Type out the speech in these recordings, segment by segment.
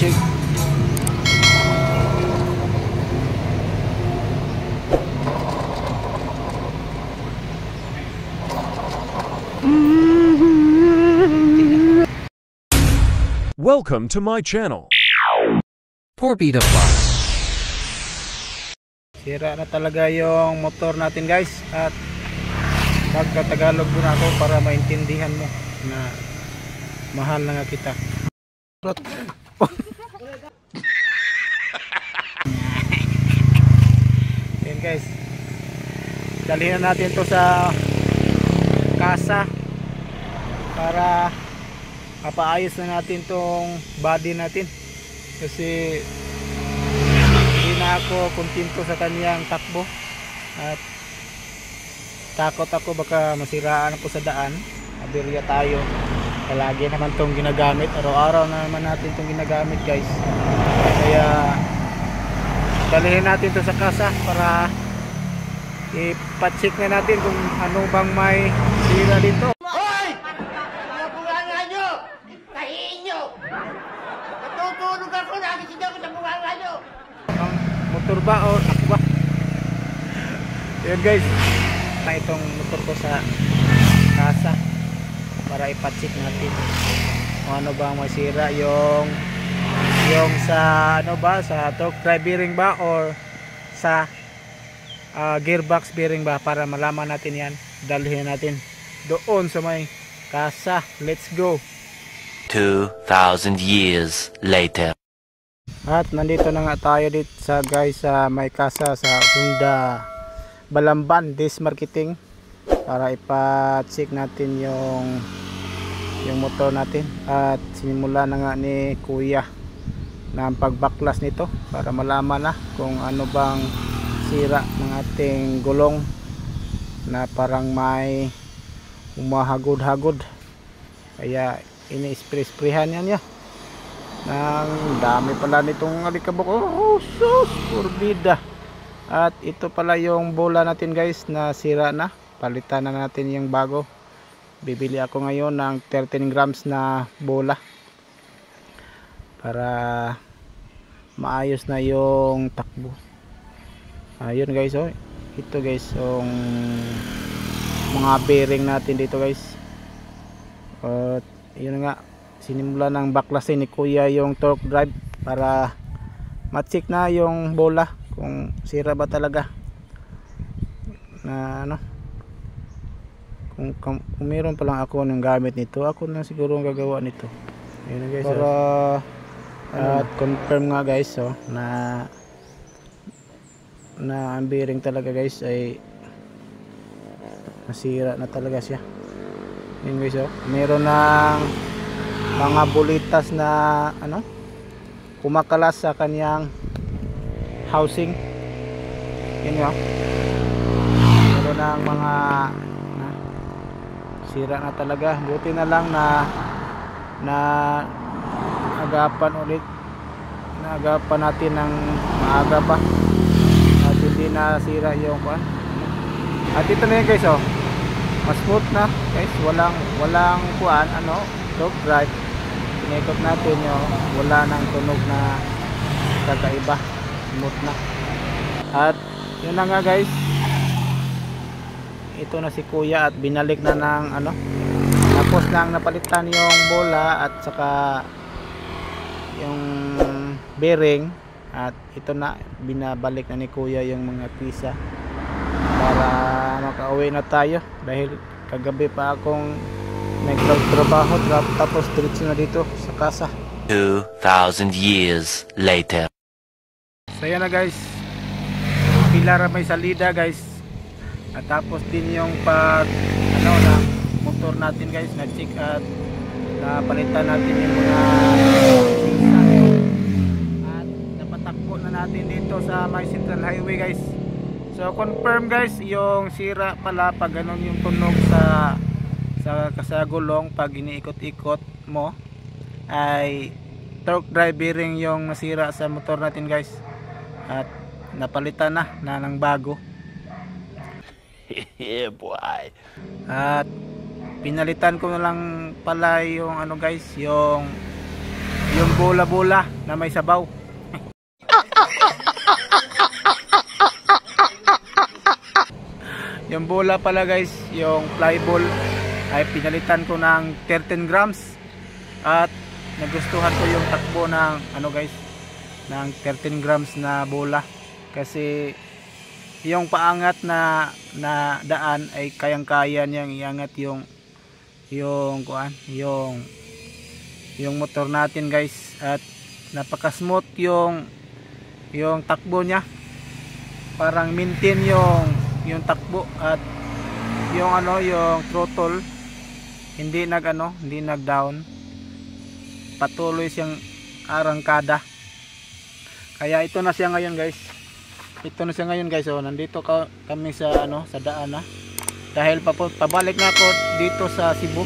check. Welcome to my channel. Torpedo Vlog. Sira na talaga yung motor natin guys, at magkatagalog muna ako para maintindihan mo na mahal na nga kita. Yan guys, dalhin na natin to sa kasa para mapaayos na natin tong body natin, kasi hindi na ako kontento sa kanyang takbo at takot ako baka masiraan ako sa daan, aberya tayo. Palagi naman tong ginagamit, araw-araw na naman natin tong ginagamit guys, kaya dalhin natin to sa kasa para ipacheck na natin kung ano bang may sira dito. Motor ba o ako ba? Yun guys, na itong motor ko sa kasa para ipacheck natin kung ano ba ang masira, yung sa ano ba, sa torque drive bearing ba or sa gearbox bearing ba, para malaman natin yan. Dalhin natin doon sa may kasa. Let's go. 2,000 years later. At nandito na nga tayo dito sa guys sa may kasa sa Honda Balamban Disc Marketing para ipa-check natin yung motor natin, at sinimula na nga ni Kuya na ang pagbaklas nito para malaman na kung ano bang sira ng ating gulong na parang may umahagod-hagod, kaya ini-spray-sprayhan yan niya. Ang dami pala nitong alikabok. Oh sus, porbida. At ito pala yung bola natin guys na sira na, palitan na natin yung bago. Bibili ako ngayon ng 13 grams na bola para maayos na yung takbo. Ayun guys, oh. Ito guys yung mga bearing natin dito guys. At yun nga, sinimula ng baklasin ni Kuya yung torque drive para ma-check na yung bola kung sira ba talaga na ano. Kung meron pa lang ako ng gamit nito, ako na siguro ang gagawa nito. Ayun guys, para at confirm nga guys, oh, na ang bearing talaga guys ay nasira na talaga siya. Ayun guys, oh, meron ng mga bulitas na ano, kumakalas sa kanyang housing. Yan nga, meron ng mga sira na talaga. Buti na lang na agapan ulit, naagapan natin ng maaga pa at hindi na sira yung kuan. At ito na yun guys, oh, mas smooth na guys, walang kuan, ano, torque drive. Inikot natin yung wala nang tunog na kakaiba, smooth na. At yun na nga guys, ito na si Kuya at binalik na ng ano, tapos nang napalitan yung bola at saka yung bearing, at ito na binabalik na ni Kuya yung mga pisa para makauwi na tayo, dahil kagabi pa akong nagtrabaho tapos diretso na dito sa kasa. 2,000 years later. So yan na guys, pilar may salida guys, at tapos din yung pag ano na motor natin guys, na check at napalitan natin yung mga sisa at napatakbo na natin dito sa may Central Highway guys. So confirm guys, yung sira pala pag ganun yung tunog sa gulong pag iniikot-ikot mo ay torque drive bearing yung nasira sa motor natin guys, at napalitan na ng bago. Yeah boy. At pinalitan ko na lang pala yung ano guys, yung yung bola-bola na may sabaw. Yung bola pala guys, yung fly ball ay pinalitan ko ng 13 grams at nagustuhan ko yung takbo ng ano guys, ng 13 grams na bola kasi yung paangat na daan ay kayang-kaya niyang iangat yung kuan, yung motor natin guys, at napaka-smooth yung takbo niya. Parang maintain yung takbo at yung yung throttle hindi nag down, patuloy siyang arangkada. Kaya ito na siya ngayon guys. Oh, nandito kami sa sa daan na. Dahil pabalik na ako dito sa Cebu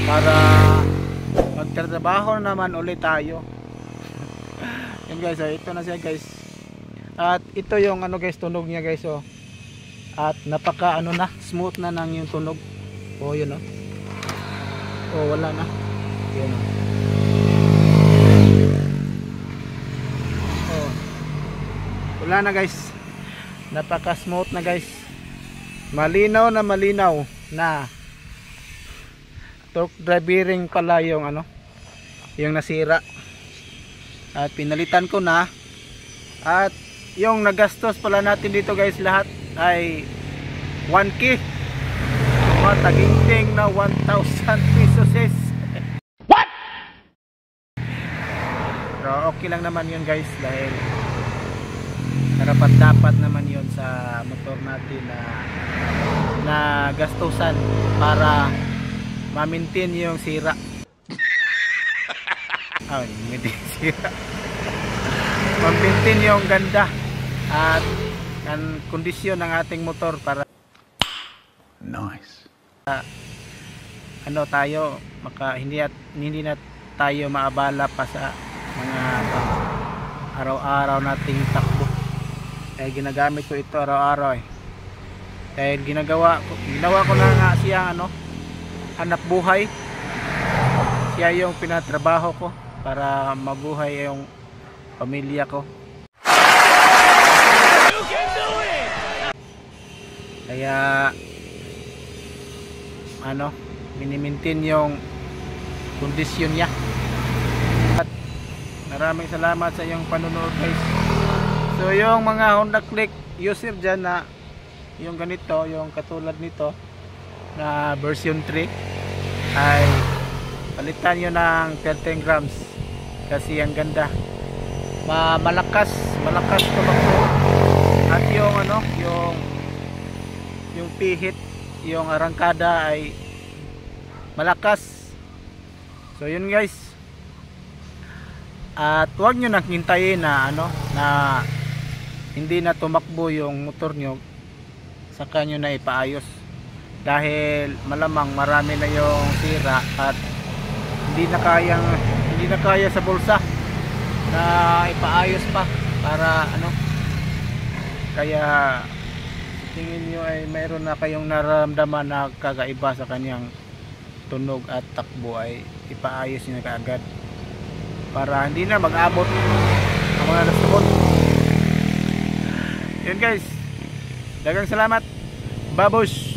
para magtrabaho naman ulit tayo. Yan guys, ito na siya guys. At ito yung guys, tunog niya guys, oh. At napaka smooth na nang yung tunog. Oh, yun oh. Oh, wala na. Yun oh. Oh. Wala na guys. Napaka smooth na guys. Malinaw na torque driving pala yung yung nasira. At pinalitan ko na. At yung nagastos pala natin dito guys lahat ay 1K. Mataginting na 1,000 pesos. What? Pero okay lang naman yun guys, dahil dapat naman yun sa motor natin na gastusan para ma-maintain yung sira. Ma-maintain yung ganda at ang kondisyon ng ating motor para Nice. tayo hindi na tayo maabala pa sa mga araw-araw nating takbo. Kaya ginagamit ko ito araw-araw dahil ginawa ko na nga siya hanap buhay. Siya yung pinatrabaho ko para mabuhay yung pamilya ko. Kaya minimaintain yung kondisyon niya. At maraming salamat sa iyong panonood guys. So yung mga Honda Click user dyan na yung ganito, yung katulad nito na version 3 ay palitan nyo ng 13 grams kasi ang ganda, malakas tumakbo. At yung pihit, yung arangkada ay malakas. So yun guys, at huwag nyo nang hintayin na hindi na tumakbo yung motor nyo saka nyo na ipaayos, dahil malamang marami na yung sira at hindi na kaya sa bulsa na ipaayos pa para kaya tingin nyo ay mayroon na kayong nararamdaman na kakaiba sa kanyang tunog at takbo, ay ipaayos nyo na kaagad para hindi na mag-abot ang mga nasabot. Yun guys, dagang salamat. Babush!